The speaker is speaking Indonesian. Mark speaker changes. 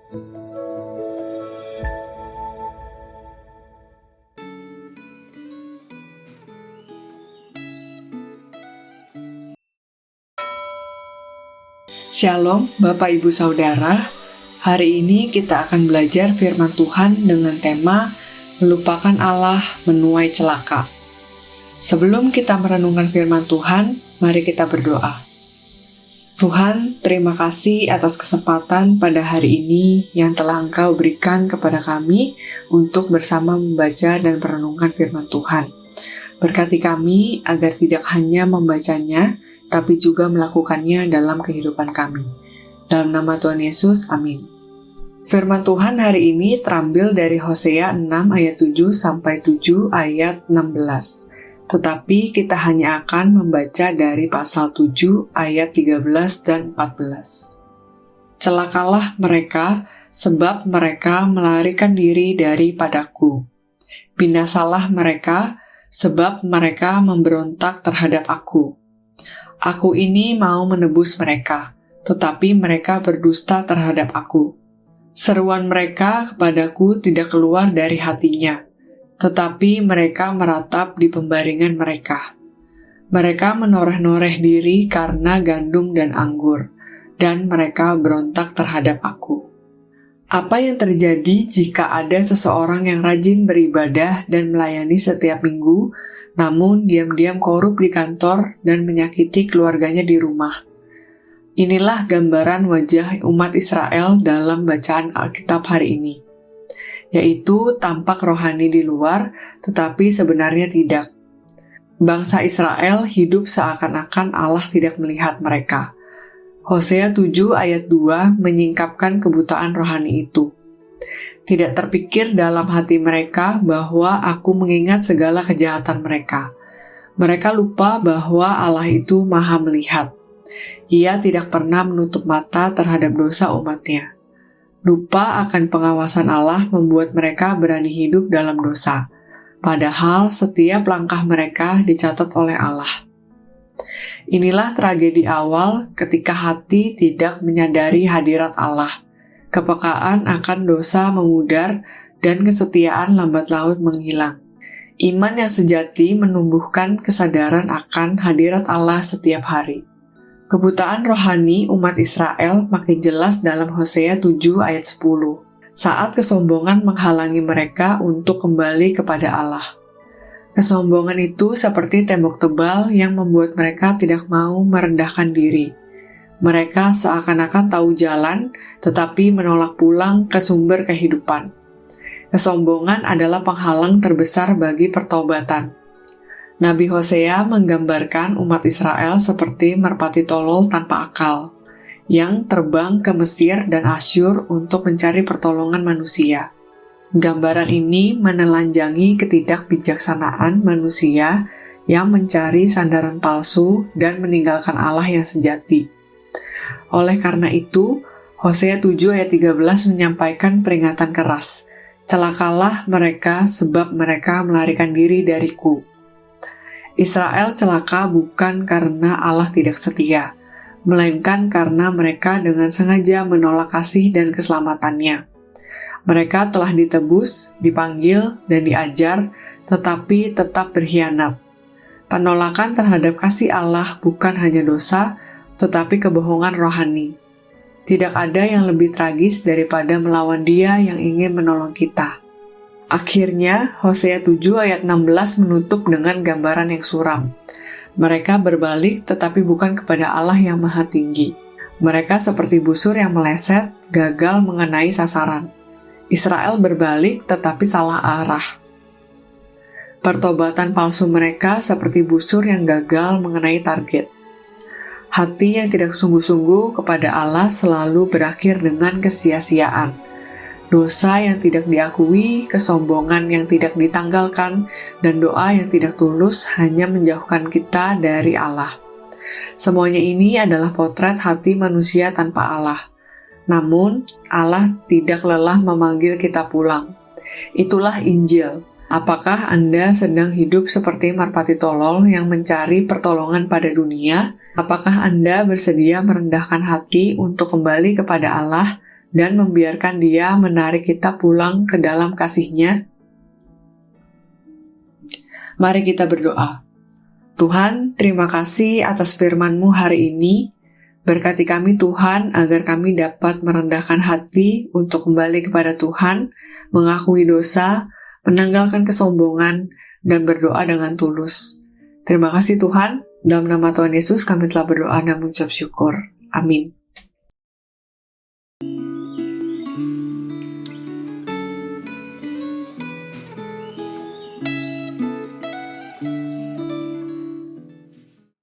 Speaker 1: Shalom Bapak Ibu Saudara. Hari ini kita akan belajar firman Tuhan dengan tema Melupakan Allah menuai celaka. Sebelum kita merenungkan firman Tuhan, mari kita berdoa. Tuhan, terima kasih atas kesempatan pada hari ini yang telah Engkau berikan kepada kami untuk bersama membaca dan merenungkan firman Tuhan. Berkati kami agar tidak hanya membacanya, tapi juga melakukannya dalam kehidupan kami. Dalam nama Tuhan Yesus, amin. Firman Tuhan hari ini terambil dari Hosea 6 ayat 7 sampai 7 ayat 16. Tetapi kita hanya akan membaca dari pasal 7 ayat 13 dan 14. Celakalah mereka, sebab mereka melarikan diri daripadaku. Binasalah mereka, sebab mereka memberontak terhadap aku. Aku ini mau menebus mereka, tetapi mereka berdusta terhadap aku. Seruan mereka kepadaku tidak keluar dari hatinya, tetapi mereka meratap di pembaringan mereka. Mereka menoreh-noreh diri karena gandum dan anggur, dan mereka berontak terhadap aku. Apa yang terjadi jika ada seseorang yang rajin beribadah dan melayani setiap minggu, namun diam-diam korup di kantor dan menyakiti keluarganya di rumah? Inilah gambaran wajah umat Israel dalam bacaan Alkitab hari ini, yaitu tampak rohani di luar, tetapi sebenarnya tidak. Bangsa Israel hidup seakan-akan Allah tidak melihat mereka. Hosea 7 ayat 2 menyingkapkan kebutaan rohani itu. Tidak terpikir dalam hati mereka bahwa aku mengingat segala kejahatan mereka. Mereka lupa bahwa Allah itu maha melihat. Ia tidak pernah menutup mata terhadap dosa umatnya. Lupa akan pengawasan Allah membuat mereka berani hidup dalam dosa. Padahal setiap langkah mereka dicatat oleh Allah. Inilah tragedi awal ketika hati tidak menyadari hadirat Allah. Kepekaan akan dosa memudar, dan kesetiaan lambat laun menghilang. Iman yang sejati menumbuhkan kesadaran akan hadirat Allah setiap hari. Kebutaan rohani umat Israel makin jelas dalam Hosea 7 ayat 10, saat kesombongan menghalangi mereka untuk kembali kepada Allah. Kesombongan itu seperti tembok tebal yang membuat mereka tidak mau merendahkan diri. Mereka seakan-akan tahu jalan, tetapi menolak pulang ke sumber kehidupan. Kesombongan adalah penghalang terbesar bagi pertobatan. Nabi Hosea menggambarkan umat Israel seperti merpati tolol tanpa akal, yang terbang ke Mesir dan Asyur untuk mencari pertolongan manusia. Gambaran ini menelanjangi ketidakbijaksanaan manusia yang mencari sandaran palsu dan meninggalkan Allah yang sejati. Oleh karena itu, Hosea 7 ayat 13 menyampaikan peringatan keras. Celakalah mereka sebab mereka melarikan diri dariku. Israel celaka bukan karena Allah tidak setia, melainkan karena mereka dengan sengaja menolak kasih dan keselamatannya. Mereka telah ditebus, dipanggil, dan diajar, tetapi tetap berkhianat. Penolakan terhadap kasih Allah bukan hanya dosa, tetapi kebohongan rohani. Tidak ada yang lebih tragis daripada melawan Dia yang ingin menolong kita. Akhirnya, Hosea 7 ayat 16 menutup dengan gambaran yang suram. Mereka berbalik tetapi bukan kepada Allah yang maha tinggi. Mereka seperti busur yang meleset, gagal mengenai sasaran. Israel berbalik tetapi salah arah. Pertobatan palsu mereka seperti busur yang gagal mengenai target. Hati yang tidak sungguh-sungguh kepada Allah selalu berakhir dengan kesia-siaan. Dosa yang tidak diakui, kesombongan yang tidak ditanggalkan, dan doa yang tidak tulus hanya menjauhkan kita dari Allah. Semuanya ini adalah potret hati manusia tanpa Allah. Namun, Allah tidak lelah memanggil kita pulang. Itulah Injil. Apakah Anda sedang hidup seperti merpati tolol yang mencari pertolongan pada dunia? Apakah Anda bersedia merendahkan hati untuk kembali kepada Allah dan membiarkan Dia menarik kita pulang ke dalam kasih-Nya? Mari kita berdoa. Tuhan, terima kasih atas firman-Mu hari ini. Berkati kami Tuhan, agar kami dapat merendahkan hati untuk kembali kepada Tuhan, mengakui dosa, menanggalkan kesombongan, dan berdoa dengan tulus. Terima kasih Tuhan, dalam nama Tuhan Yesus kami telah berdoa dan mengucap syukur. Amin.